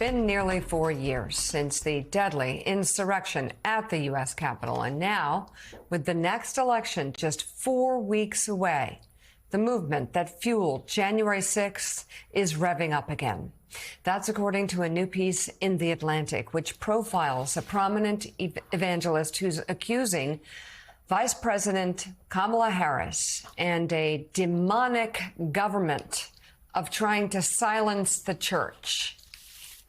been nearly 4 years since the deadly insurrection at the U.S. Capitol. And now, with the next election just 4 weeks away, the movement that fueled January 6th is revving up again. That's according to a new piece in The Atlantic, which profiles a prominent evangelist who's accusing Vice President Kamala Harris and a demonic government of trying to silence the church.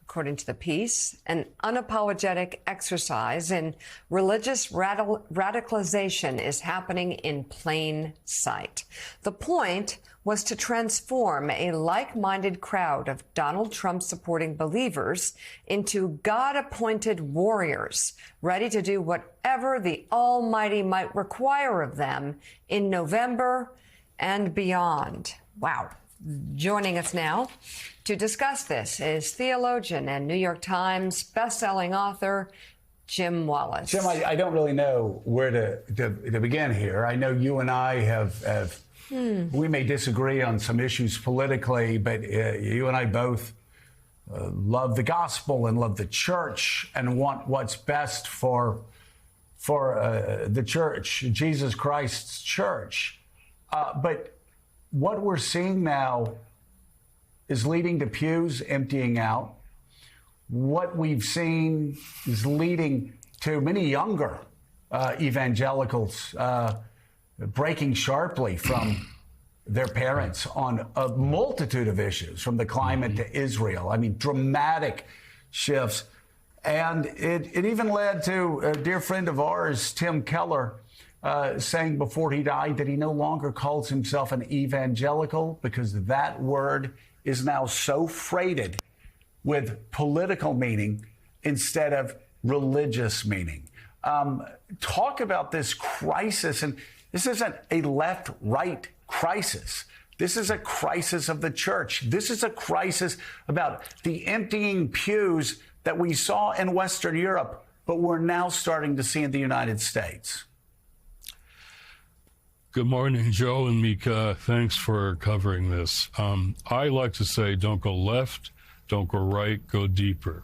According to the piece, an unapologetic exercise in religious radicalization is happening in plain sight. The point was to transform a like-minded crowd of Donald Trump-supporting believers into God-appointed warriors, ready to do whatever the Almighty might require of them in November and beyond. Wow. Joining us now to discuss this is theologian and New York Times bestselling author Jim Wallis. Jim, I don't really know where to begin here. I know you and I have we may disagree on some issues politically, but you and I both love the gospel and love the church and want what's best for the church, Jesus Christ's church. But what we're seeing now is leading to pews emptying out. What we've seen is leading to many younger evangelicals breaking sharply from their parents on a multitude of issues, from the climate to Israel. I mean, dramatic shifts. And it even led to a dear friend of ours, Tim Keller, saying before he died that he no longer calls himself an evangelical because that word is now so freighted with political meaning instead of religious meaning. Talk about this crisis. And this isn't a left-right crisis. This is a crisis of the church. This is a crisis about the emptying pews that we saw in Western Europe, but we're now starting to see in the United States. Good morning, Joe and Mika. Thanks for covering this. I like to say, don't go left, don't go right, go deeper.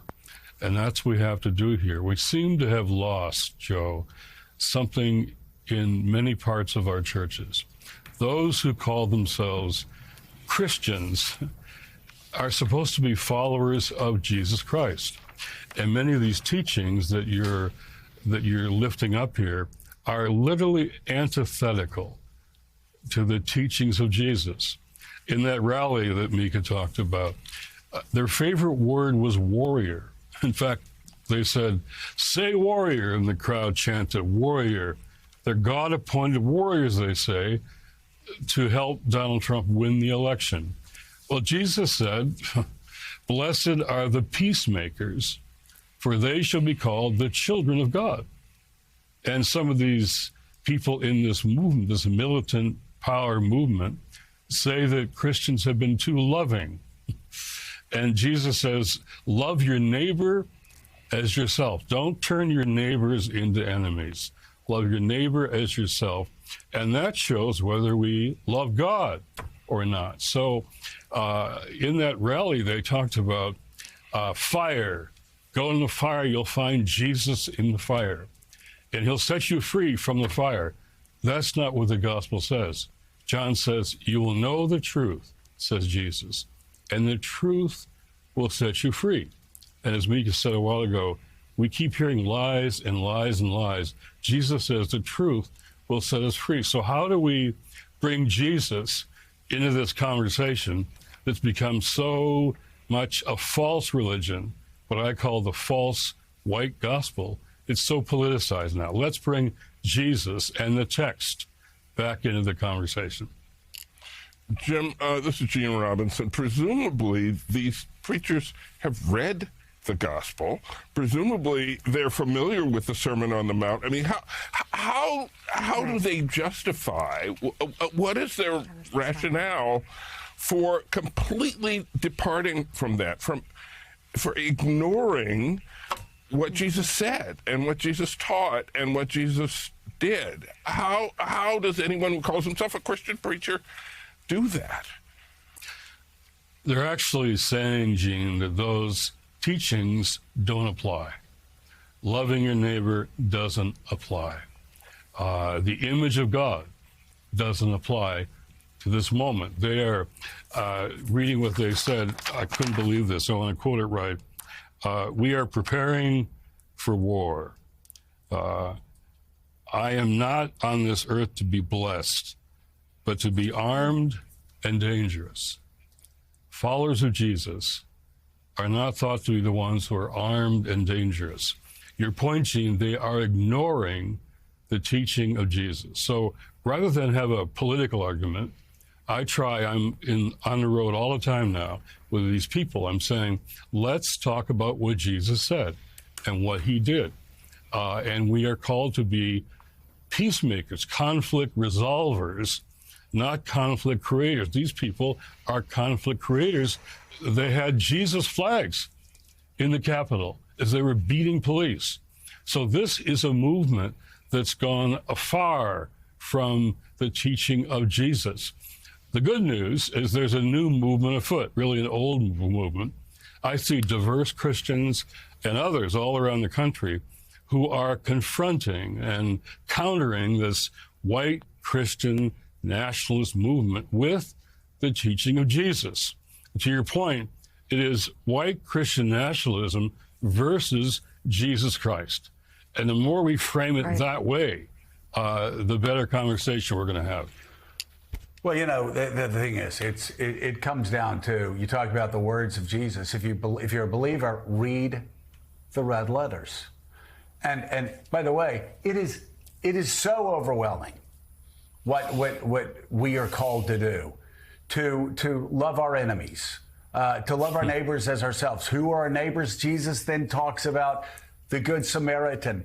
And that's what we have to do here. We seem to have lost, Joe, something in many parts of our churches. Those who call themselves Christians are supposed to be followers of Jesus Christ. And many of these teachings that you're lifting up here are literally antithetical to the teachings of Jesus. In that rally that Mika talked about, their favorite word was warrior. In fact, they said, say warrior, and the crowd chanted warrior. They're God-appointed warriors, they say, to help Donald Trump win the election. Well, Jesus said, blessed are the peacemakers, for they shall be called the children of God. And some of these people in this movement, this militant power movement, say that Christians have been too loving. And Jesus says, love your neighbor as yourself. Don't turn your neighbors into enemies. Love your neighbor as yourself. And that shows whether we love God or not. So in that rally, they talked about fire. Go in the fire, you'll find Jesus in the fire. And he'll set you free from the fire. That's not what the gospel says. John says, you will know the truth, says Jesus, and the truth will set you free. And as Mika said a while ago, we keep hearing lies and lies and lies. Jesus says the truth will set us free. So how do we bring Jesus into this conversation that's become so much a false religion, what I call the false white gospel? It's so politicized now. Let's bring Jesus and the text back into the conversation. Jim, this is Gene Robinson. Presumably, these preachers have read the gospel. Presumably, they're familiar with the Sermon on the Mount. I mean, how do they justify? What is their rationale for completely departing from that, for ignoring what Jesus said and what Jesus taught and what Jesus did? How does anyone who calls himself a Christian preacher do that? They're actually saying, Gene, that those teachings don't apply. Loving your neighbor doesn't apply. The image of God doesn't apply to this moment. They are reading what they said. I couldn't believe this. I want to quote it right. We are preparing for war. I am not on this earth to be blessed, but to be armed and dangerous. Followers of Jesus are not thought to be the ones who are armed and dangerous. Your point, Gene, they are ignoring the teaching of Jesus. So rather than have a political argument, I'm on the road all the time now with these people. I'm saying, let's talk about what Jesus said and what he did. And we are called to be peacemakers, conflict resolvers, not conflict creators. These people are conflict creators. They had Jesus flags in the Capitol as they were beating police. So this is a movement that's gone afar from the teaching of Jesus. The good news is there's a new movement afoot, really an old movement. I see diverse Christians and others all around the country who are confronting and countering this white Christian nationalist movement with the teaching of Jesus. To your point, it is white Christian nationalism versus Jesus Christ. And the more we frame it that way, the better conversation we're going to have. Well, you know, the thing is, it comes down to, you talk about the words of Jesus. If you're a believer, read the red letters. And by the way, it is so overwhelming what we are called to do, to love our enemies, to love our neighbors as ourselves. Who are our neighbors? Jesus then talks about the Good Samaritan,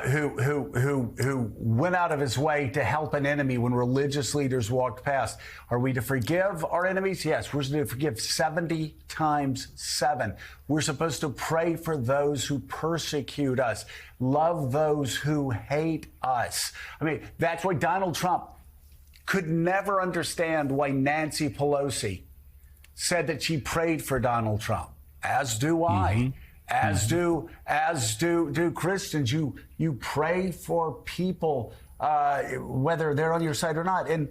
who went out of his way to help an enemy when religious leaders walked past. Are we to forgive our enemies? Yes, we're to forgive 70 times 7. We're supposed to pray for those who persecute us, love those who hate us. I mean, that's why Donald Trump could never understand why Nancy Pelosi said that she prayed for Donald Trump, as do I. Mm-hmm. As do Christians. You pray for people, whether they're on your side or not. And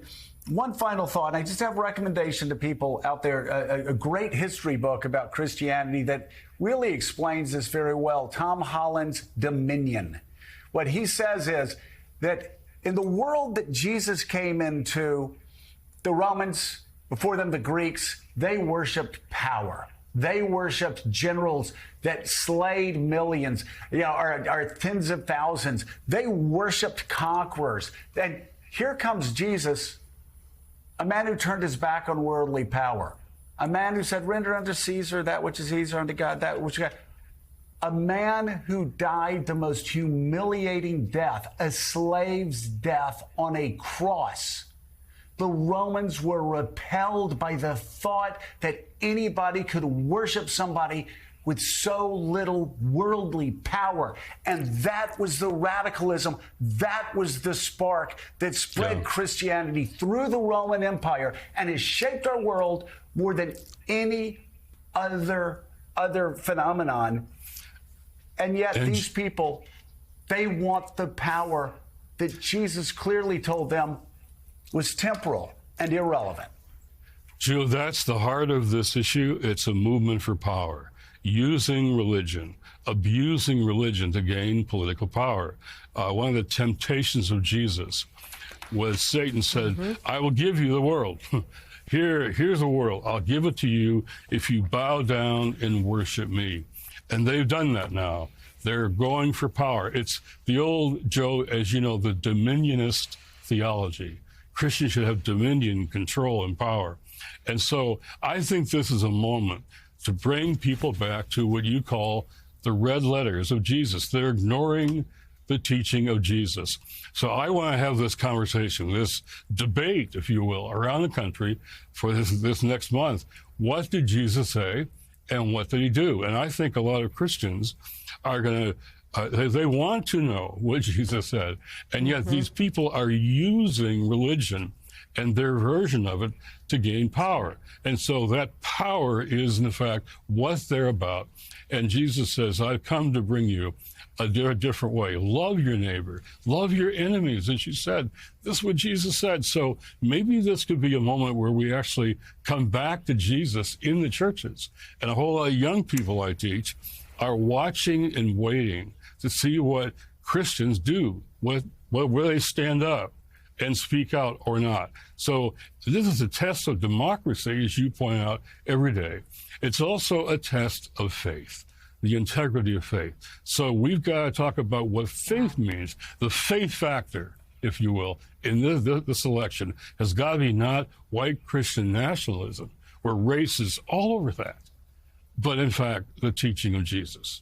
one final thought, and I just have a recommendation to people out there, a great history book about Christianity that really explains this very well. Tom Holland's Dominion. What he says is that in the world that Jesus came into, the Romans, before them the Greeks, they worshiped power. They worshipped generals that slayed millions, or tens of thousands. They worshipped conquerors. And here comes Jesus, a man who turned his back on worldly power, a man who said, render unto Caesar that which is Caesar, unto God that which is God. A man who died the most humiliating death, a slave's death on a cross. The Romans were repelled by the thought that anybody could worship somebody with so little worldly power. And that was the radicalism. That was the spark that spread Christianity through the Roman Empire and has shaped our world more than any other phenomenon. And yet these people, they want the power that Jesus clearly told them was temporal and irrelevant. Joe, that's the heart of this issue. It's a movement for power, using religion, abusing religion to gain political power. One of the temptations of Jesus was Satan said, I will give you the world. Here's the world. I'll give it to you if you bow down and worship me. And they've done that now. They're going for power. It's the old, Joe, as you know, the dominionist theology. Christians should have dominion, control, and power. And so I think this is a moment to bring people back to what you call the red letters of Jesus. They're ignoring the teaching of Jesus. So I want to have this conversation, this debate, if you will, around the country for this next month. What did Jesus say and what did he do? And I think a lot of Christians are going to they want to know what Jesus said, and yet these people are using religion and their version of it to gain power. And so that power is, in fact, what they're about. And Jesus says, I've come to bring you a different way. Love your neighbor, love your enemies. And she said, this is what Jesus said. So maybe this could be a moment where we actually come back to Jesus in the churches. And a whole lot of young people I teach are watching and waiting to see what Christians do, where they stand up and speak out or not. So this is a test of democracy, as you point out, every day. It's also a test of faith, the integrity of faith. So we've got to talk about what faith means. The faith factor, if you will, in this election has got to be not white Christian nationalism, where race is all over that, but in fact, the teaching of Jesus.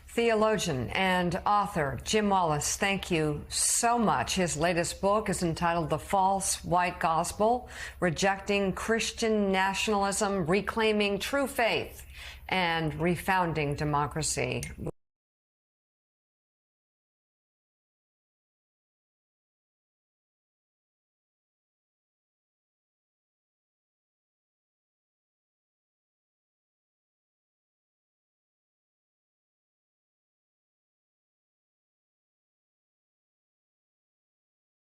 Theologian and author Jim Wallis, thank you so much. His latest book is entitled The False White Gospel: Rejecting Christian Nationalism, Reclaiming True Faith, and Refounding Democracy.